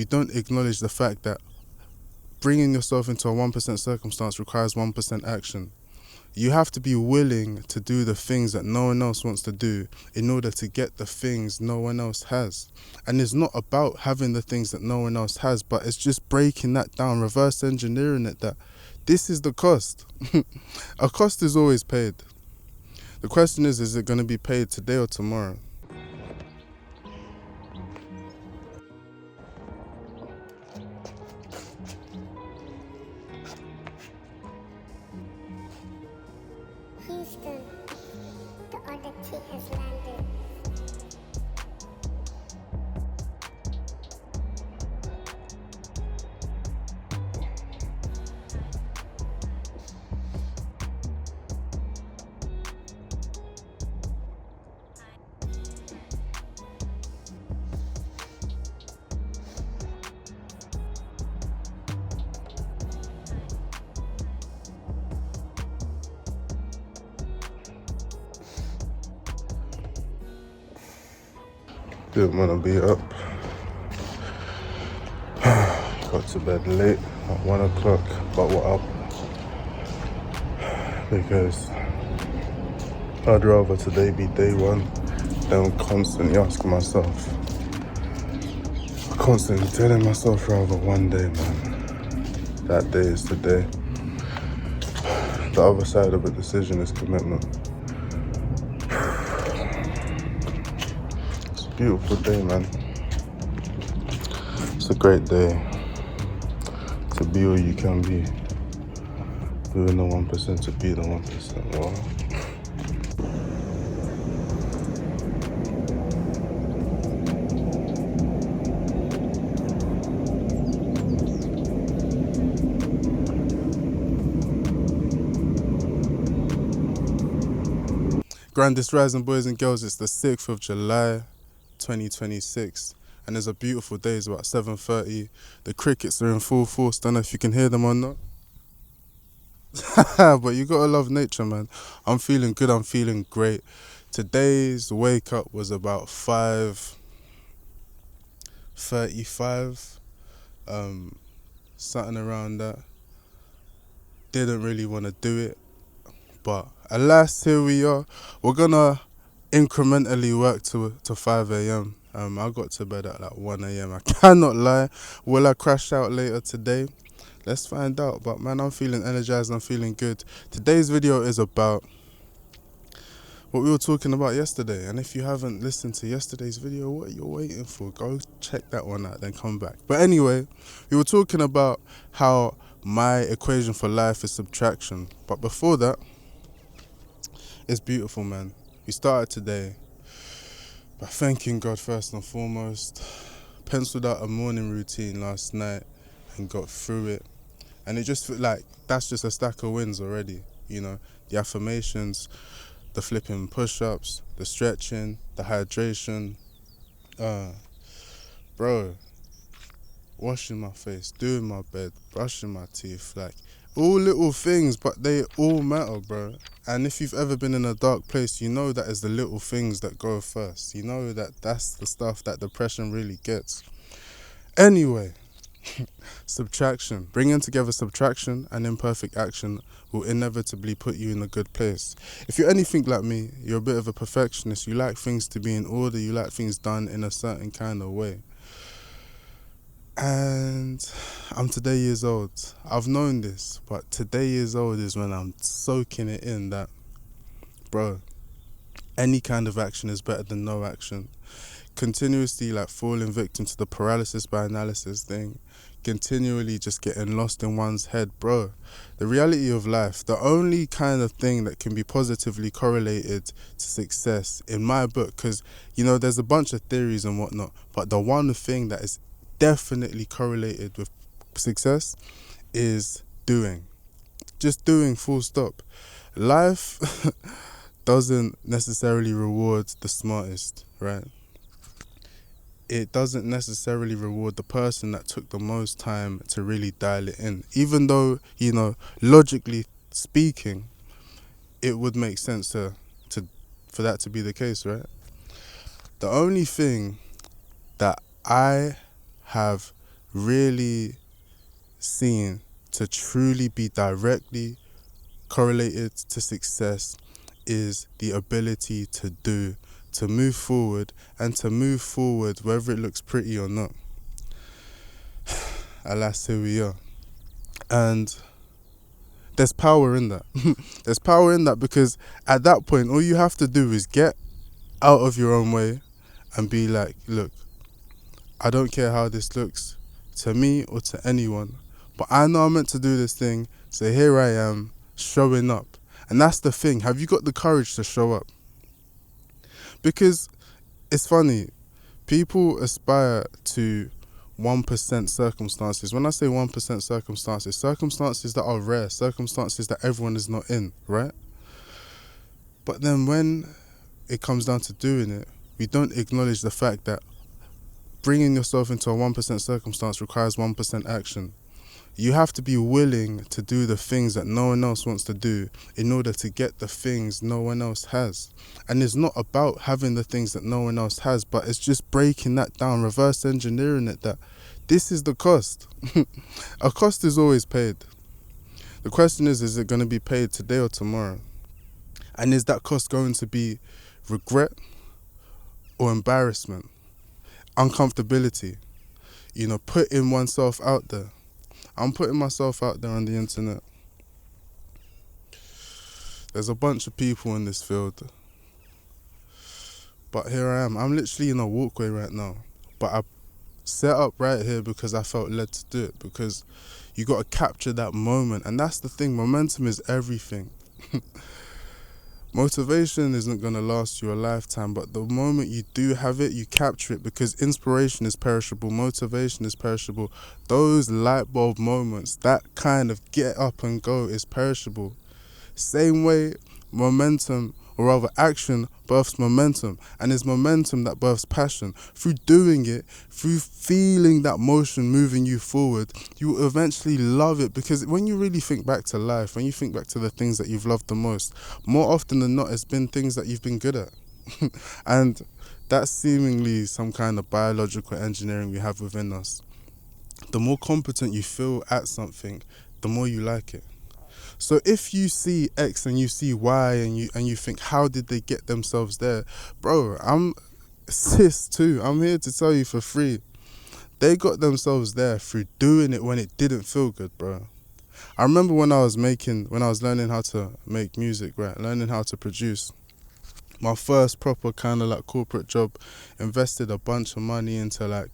we don't acknowledge the fact that bringing yourself into a 1% circumstance requires 1% action. You have to be willing to do the things that no one else wants to do in order to get the things no one else has. And it's not about having the things that no one else has, but it's just breaking that down, reverse engineering it, that this is the cost. A cost is always paid. The question is it going to be paid today or tomorrow? Houston, the other key has landed. Didn't want to be up. Got to bed late at 1 o'clock, but we're up because I'd rather today be day one than constantly asking myself. Constantly telling myself rather one day, man. That day is today. The other side of a decision is commitment. It's a beautiful day, man. It's a great day to be all you can be. Doing the 1% to be the 1%. Wow. Grandest Rising, boys and girls, it's the 6th of July 2026 and it's a beautiful day. It's about 7:30. The crickets are in full force. Don't know if you can hear them or not. But you gotta love nature, man. I'm feeling good, I'm feeling great. Today's wake up was about 5:35, something around that. Didn't really want to do it, but alas, here we are. We're gonna incrementally work to 5 a.m. I got to bed at like 1 a.m. I cannot lie. Will I crash out later today? Let's find out. But man, I'm feeling energized, I'm feeling good. Today's video is about what we were talking about yesterday. And if you haven't listened to yesterday's video, what are you waiting for? Go check that one out, then come back. But anyway, we were talking about how my equation for life is subtraction. But before that, it's beautiful, man. We started today by thanking God first and foremost. Penciled out a morning routine last night and got through it. And it just felt like that's just a stack of wins already. You know, the affirmations, the flipping push-ups, the stretching, the hydration. Bro, washing my face, doing my bed, brushing my teeth, like all little things, but they all matter, bro. And if you've ever been in a dark place, you know that is the little things that go first. You know that that's the stuff that depression really gets. Anyway, subtraction. Bringing together subtraction and imperfect action will inevitably put you in a good place. If you're anything like me, you're a bit of a perfectionist. You like things to be in order. You like things done in a certain kind of way. And I'm today years old. I've known this, but today years old is when I'm soaking it in that, bro, any kind of action is better than no action. Continuously like falling victim to the paralysis by analysis thing, continually just getting lost in one's head, bro. The reality of life, the only kind of thing that can be positively correlated to success in my book, because you know there's a bunch of theories and whatnot, but the one thing that is definitely correlated with success is doing. Just doing, full stop. Life doesn't necessarily reward the smartest, right? It doesn't necessarily reward the person that took the most time to really dial it in. Even though, you know, logically speaking, it would make sense for that to be the case, right? The only thing that I have really seen to truly be directly correlated to success is the ability to do, to move forward, and to move forward whether it looks pretty or not. Alas, here we are. And there's power in that. There's power in that because at that point, all you have to do is get out of your own way and be like, look, I don't care how this looks to me or to anyone, but I know I'm meant to do this thing, so here I am, showing up. And that's the thing, have you got the courage to show up? Because it's funny, people aspire to 1% circumstances. When I say 1% circumstances, circumstances that are rare, circumstances that everyone is not in, right? But then when it comes down to doing it, we don't acknowledge the fact that bringing yourself into a 1% circumstance requires 1% action. You have to be willing to do the things that no one else wants to do in order to get the things no one else has. And it's not about having the things that no one else has, but it's just breaking that down, reverse engineering it, that this is the cost. A cost is always paid. The question is it going to be paid today or tomorrow? And is that cost going to be regret or embarrassment, uncomfortability? Putting oneself out there. I'm putting myself out there on the internet. There's a bunch of people in this field. But here I am. I'm literally in a walkway right now. But I set up right here because I felt led to do it. Because you got to capture that moment. And that's the thing. Momentum is everything. Motivation isn't going to last you a lifetime, but the moment you do have it, you capture it, because inspiration is perishable, motivation is perishable. Those light bulb moments, that kind of get up and go, is perishable. Same way, momentum, or rather action, births momentum, and it's momentum that births passion. Through doing it, through feeling that motion moving you forward, you will eventually love it, because when you really think back to life, when you think back to the things that you've loved the most, more often than not, it's been things that you've been good at. And that's seemingly some kind of biological engineering we have within us. The more competent you feel at something, the more you like it. So if you see X and you see Y and you think, how did they get themselves there? Bro, I'm sis too. I'm here to tell you for free. They got themselves there through doing it when it didn't feel good, bro. I remember when I was learning how to make music, right? Learning how to produce. My first proper kind of like corporate job, invested a bunch of money into like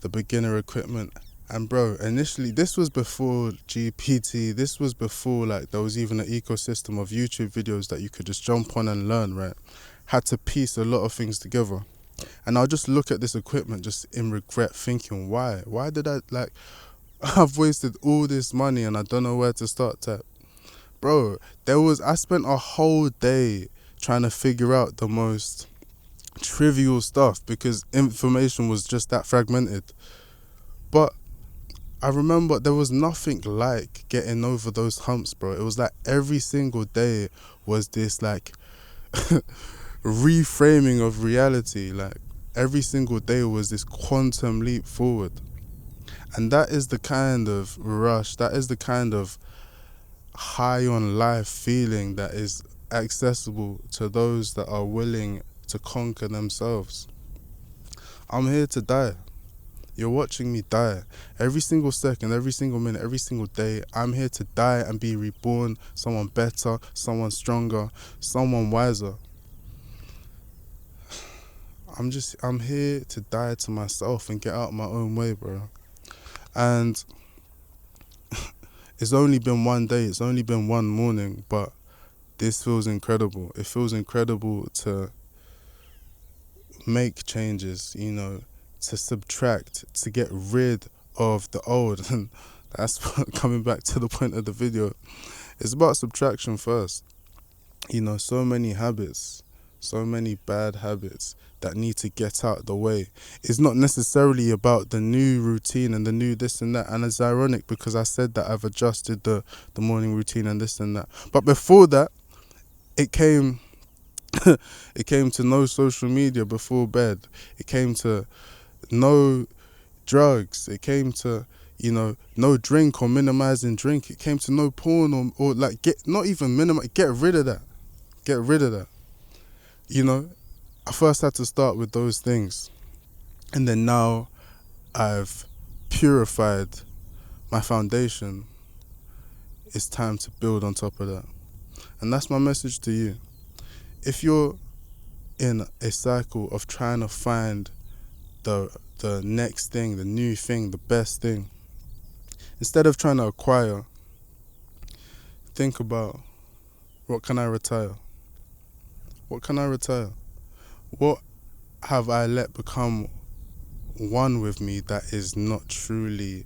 the beginner equipment. And bro, initially, this was before GPT, this was before like there was even an ecosystem of YouTube videos that you could just jump on and learn, right? Had to piece a lot of things together. And I'll just look at this equipment just in regret, thinking, why? Why did I, I've wasted all this money and I don't know where to start type. Bro, I spent a whole day trying to figure out the most trivial stuff because information was just that fragmented. But I remember there was nothing like getting over those humps, bro. It was like every single day was this like reframing of reality. Like every single day was this quantum leap forward. And that is the kind of rush, that is the kind of high on life feeling that is accessible to those that are willing to conquer themselves. I'm here to die. You're watching me die. Every single second, every single minute, every single day, I'm here to die and be reborn, someone better, someone stronger, someone wiser. I'm here to die to myself and get out my own way, bro. And it's only been one day, it's only been one morning, but this feels incredible. It feels incredible to make changes, to subtract, to get rid of the old. And that's coming back to the point of the video. It's about subtraction first. So many habits, so many bad habits that need to get out the way. It's not necessarily about the new routine and the new this and that. And it's ironic because I said that I've adjusted the morning routine and this and that. But before that, it came to no social media before bed. It came to no drugs. It came to, no drink or minimizing drink. It came to no porn or like not even get rid of that. Get rid of that. I first had to start with those things. And then now I've purified my foundation. It's time to build on top of that. And that's my message to you. If you're in a cycle of trying to find the next thing, the new thing, the best thing, instead of trying to acquire, think about, what can I retire? What can I retire? What have I let become one with me that is not truly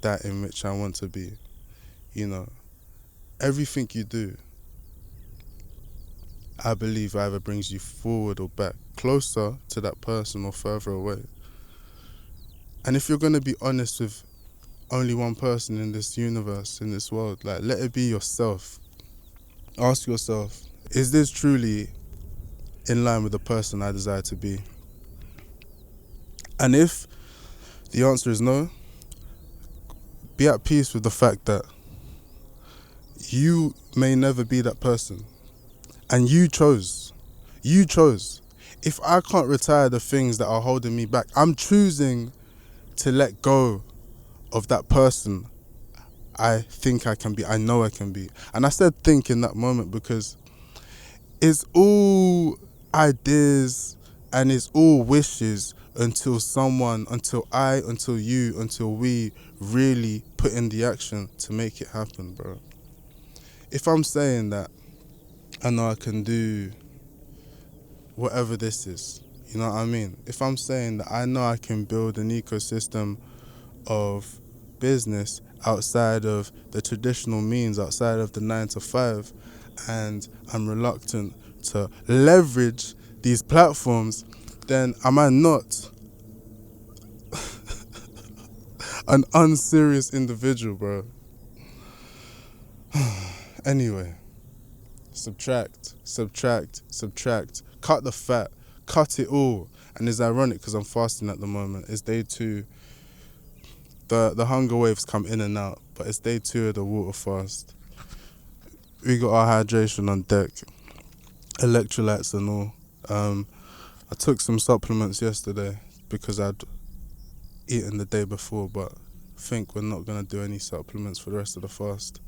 that in which I want to be? Everything you do, I believe, either brings you forward or back, closer to that person or further away. And if you're going to be honest with only one person in this universe, in this world, like, let it be yourself. Ask yourself, is this truly in line with the person I desire to be? And if the answer is no, be at peace with the fact that you may never be that person. And you chose. If I can't retire the things that are holding me back, I'm choosing to let go of that person I think I can be, I know I can be. And I said think in that moment because it's all ideas and it's all wishes until we really put in the action to make it happen, bro. If I'm saying that I know I can do whatever this is, you know what I mean? If I'm saying that I know I can build an ecosystem of business outside of the traditional means, outside of the 9 to 5, and I'm reluctant to leverage these platforms, then am I not an unserious individual, bro? Anyway, subtract. Cut the fat. Cut it all. And it's ironic because I'm fasting at the moment. It's day 2. The hunger waves come in and out, but it's day 2 of the water fast. We got our hydration on deck, electrolytes and all. I took some supplements yesterday because I'd eaten the day before, but I think we're not going to do any supplements for the rest of the fast.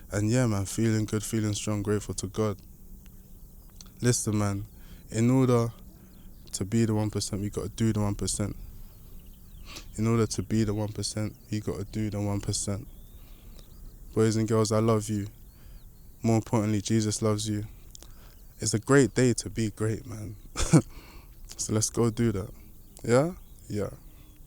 And yeah, man, feeling good, feeling strong, grateful to God. Listen, man, in order to be the 1%, we got to do the 1%. In order to be the 1%, you got to do the 1%. Boys and girls, I love you. More importantly, Jesus loves you. It's a great day to be great, man. So let's go do that. Yeah? Yeah.